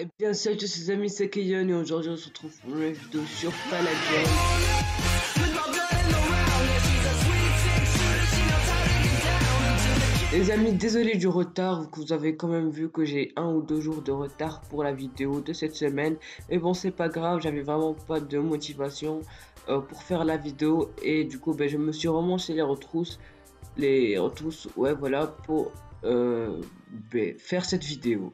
Eh bien salut tous les amis, c'est Kayon et aujourd'hui on se retrouve pour une vidéo sur Palladium. Les amis, désolé du retard, vous avez quand même vu que j'ai 1 ou 2 jours de retard pour la vidéo de cette semaine. Mais bon, c'est pas grave, j'avais vraiment pas de motivation pour faire la vidéo. Et du coup, je me suis remonté les retrousses, ouais voilà, pour faire cette vidéo.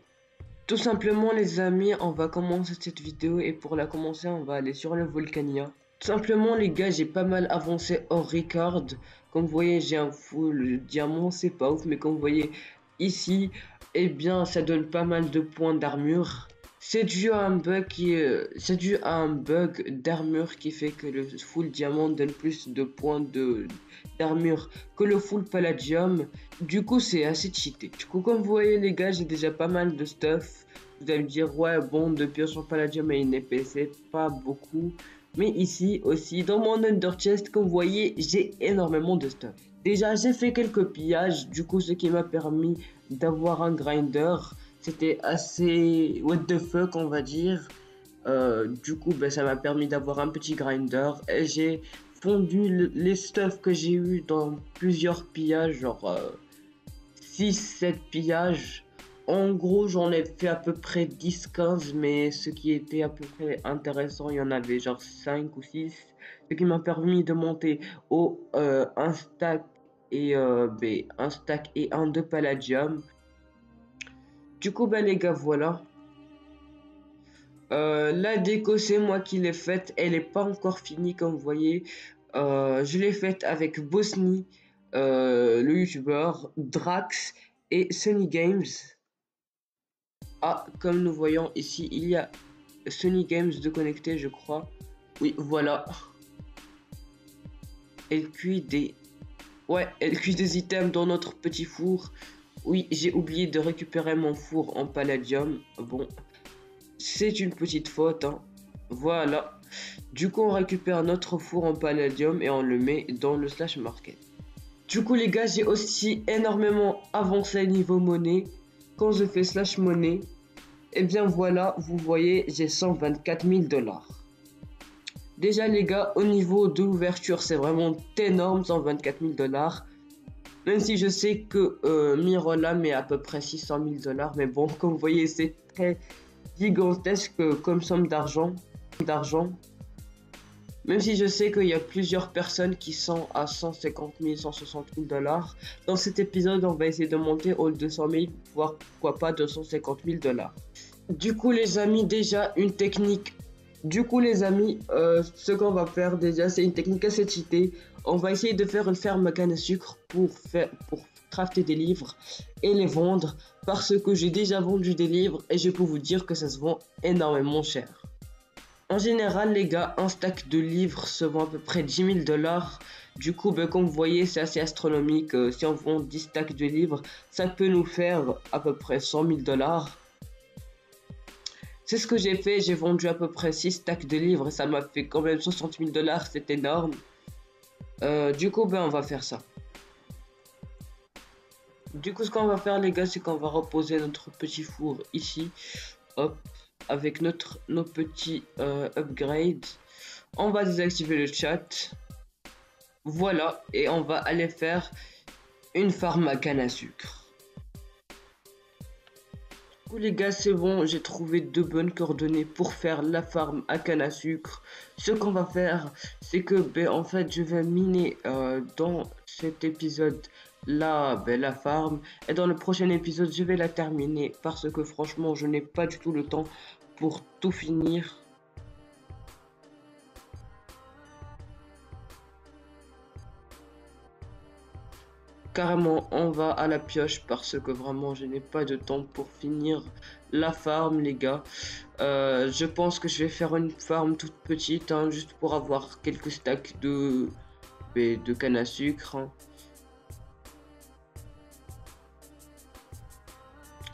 Tout simplement les amis, on va commencer cette vidéo et pour la commencer on va aller sur le Volcania. Tout simplement les gars, j'ai pas mal avancé hors record. Comme vous voyez, j'ai un full diamant, c'est pas ouf, mais comme vous voyez ici, eh bien ça donne pas mal de points d'armure. C'est dû à un bug d'armure qui fait que le full diamant donne plus de points d'armure que le full palladium. Du coup c'est assez cheaté. Du coup comme vous voyez les gars, j'ai déjà pas mal de stuff. Vous allez me dire ouais bon, de pioche sur palladium et une épée c'est pas beaucoup. Mais ici aussi dans mon under chest, comme vous voyez, j'ai énormément de stuff. Déjà j'ai fait quelques pillages, du coup ce qui m'a permis d'avoir un grinder. C'était assez what the fuck on va dire. Du coup ça m'a permis d'avoir un petit grinder et j'ai fondu les stuff que j'ai eu dans plusieurs pillages, genre 6-7 pillages. En gros j'en ai fait à peu près 10-15, mais ce qui était à peu près intéressant, il y en avait genre 5 ou 6, ce qui m'a permis de monter au un stack et un de palladium. Du coup les gars, voilà. La déco c'est moi qui l'ai faite, elle est pas encore finie comme vous voyez. Je l'ai faite avec Bosny, le youtubeur, Drax et Sunny Games. Ah, comme nous voyons ici, il y a Sunny Games de connecter, je crois. Oui, voilà. Elle cuit des... Ouais, elle cuit des items dans notre petit four. Oui, j'ai oublié de récupérer mon four en palladium. Bon, c'est une petite faute, hein. Voilà. Du coup, on récupère notre four en palladium et on le met dans le slash market. Du coup, les gars, j'ai aussi énormément avancé niveau monnaie. Quand je fais slash monnaie, et bien voilà, vous voyez, j'ai 124 000 $. Déjà, les gars, au niveau de l'ouverture, c'est vraiment énorme, 124 000 $. Même si je sais que Mirola met à peu près 600 000 $. Mais bon, comme vous voyez, c'est très gigantesque comme somme d'argent. Même si je sais qu'il y a plusieurs personnes qui sont à 150 000, 160 000 $. Dans cet épisode, on va essayer de monter aux 200 000, voire pourquoi pas 250 000 $. Du coup, les amis, déjà une technique. Du coup, les amis, ce qu'on va faire déjà, c'est une technique assez cheatée. On va essayer de faire une ferme à canne à sucre pour crafter des livres et les vendre, parce que j'ai déjà vendu des livres et je peux vous dire que ça se vend énormément cher. En général les gars, un stack de livres se vend à peu près 10 000 $. Du coup comme vous voyez, c'est assez astronomique. Si on vend 10 stacks de livres, ça peut nous faire à peu près 100 000 $. C'est ce que j'ai fait, j'ai vendu à peu près 6 stacks de livres et ça m'a fait quand même 60 000 $, c'est énorme. Du coup on va faire ça. Du coup ce qu'on va faire les gars, c'est qu'on va reposer notre petit four ici. Hop, avec nos petits upgrades. On va désactiver le chat. Voilà, et on va aller faire une farm à canne à sucre. Du coup les gars, c'est bon, j'ai trouvé 2 bonnes coordonnées pour faire la farm à canne à sucre. Ce qu'on va faire, c'est que en fait je vais miner dans cet épisode là la farm, et dans le prochain épisode je vais la terminer parce que franchement je n'ai pas du tout le temps pour tout finir. Carrément on va à la pioche parce que vraiment je n'ai pas de temps pour finir la farm les gars. Je pense que je vais faire une farm toute petite, hein, juste pour avoir quelques stacks de canne à sucre, hein.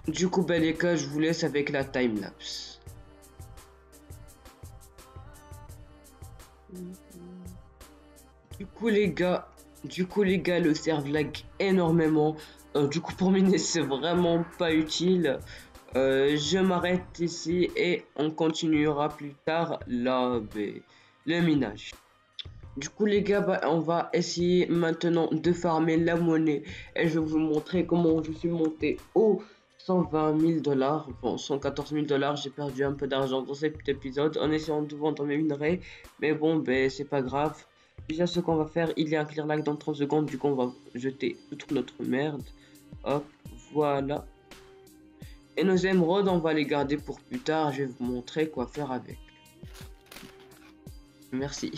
Du coup les gars, je vous laisse avec la timelapse. Du coup les gars, le serve lag énormément. Du coup pour miner c'est vraiment pas utile. Je m'arrête ici et on continuera plus tard le minage. Du coup les gars, on va essayer maintenant de farmer la monnaie et je vais vous montrer comment je suis monté au 120 000 dollars, bon 114 000 dollars, j'ai perdu un peu d'argent dans cet épisode en essayant de vendre mes minerais, mais bon c'est pas grave. Déjà ce qu'on va faire, il y a un clear lag dans 30 secondes, du coup on va jeter toute notre merde, hop, voilà. Et nos émeraudes, on va les garder pour plus tard, je vais vous montrer quoi faire avec. Merci.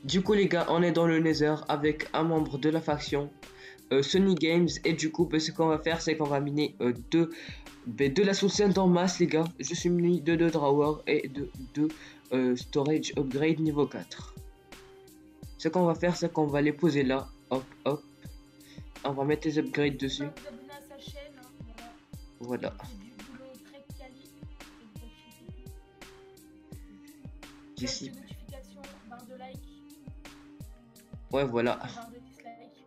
Du coup les gars, on est dans le Nether avec un membre de la faction Sony Games et du coup ce qu'on va faire c'est qu'on va miner de la sourcière en masse les gars. Je suis muni de 2 drawers et de 2 storage upgrade niveau 4. Ce qu'on va faire c'est qu'on va les poser là, hop hop. On va mettre les upgrades dessus. Vous abonner à sa chaîne, hein, voilà. Il fait du boulot très quali. Ici. Notification, barre de like. Ouais voilà. Barre de dislike.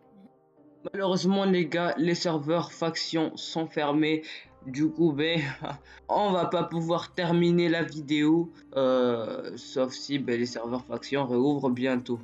Malheureusement les gars, les serveurs factions sont fermés. Du coup on va pas pouvoir terminer la vidéo sauf si les serveurs factions réouvrent bientôt.